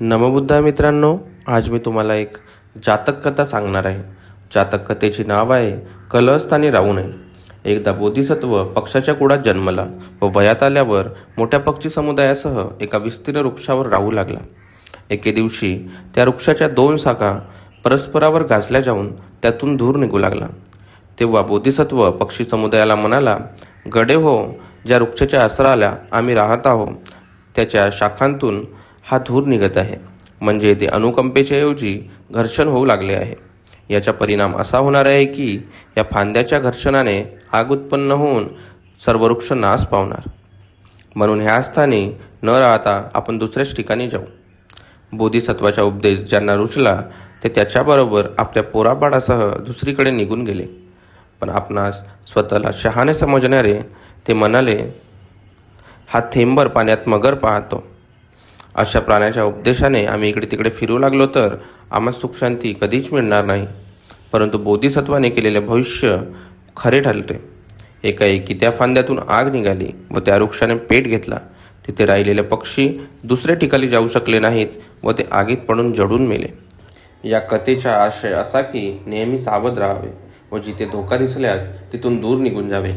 नमबुद्धा मित्रांनो, आज मी तुम्हाला एक जातक कथा सांगणार आहे. जातक कथेचे नाव आहे कलहस्थानी राहू नये. एकदा बोधिसत्व पक्षाच्या कुळात जन्मला व वयात आल्यावर मोठ्या पक्षी समुदायासह एका विस्तीर्ण वृक्षावर राहू लागला. एके दिवशी त्या वृक्षाच्या 2 शाखा परस्परावर घासल्या जाऊन त्यातून धूर निघू लागला. तेव्हा बोधिसत्व पक्षी समुदायाला म्हणाला, गडे हो, ज्या वृक्षाच्या आसराला आम्ही राहत आहोत त्याच्या शाखांतून हा धूर निघत आहे, म्हणजे ते अनुकंपेच्या ऐवजी घर्षण होऊ लागले आहे. याचा परिणाम असा होणार आहे की या फांद्याच्या घर्षणाने आग उत्पन्न होऊन सर्व वृक्ष नाश पावणार. म्हणून ह्या स्थानी न राहता आपण दुसऱ्याच ठिकाणी जाऊ. बोधिसत्वाचा उपदेश ज्यांना रुचला ते त्याच्याबरोबर आपल्या पोराबाळासह दुसरीकडे निघून गेले. पण आपणास स्वतःला शहाणे समजणारे ते म्हणाले, हा थेंबर पाण्यात मगर पाहतो. अशा प्राण्याच्या उपदेशाने आम्ही इकडे तिकडे फिरू लागलो तर आम्हाला सुखशांती कधीच मिळणार नाही. परंतु बोधिसत्वाने केलेले भविष्य खरे ठरले. एकाएकी त्या फांद्यातून आग निघाली व त्या वृक्षाने पेट घेतला. तिथे राहिलेले पक्षी दुसऱ्या ठिकाणी जाऊ शकले नाहीत व ते आगीत पडून जळून मेले. या कथेचा आशय असा की नेहमी सावध राहावे व जिथे धोका दिसल्यास तिथून दूर निघून जावे.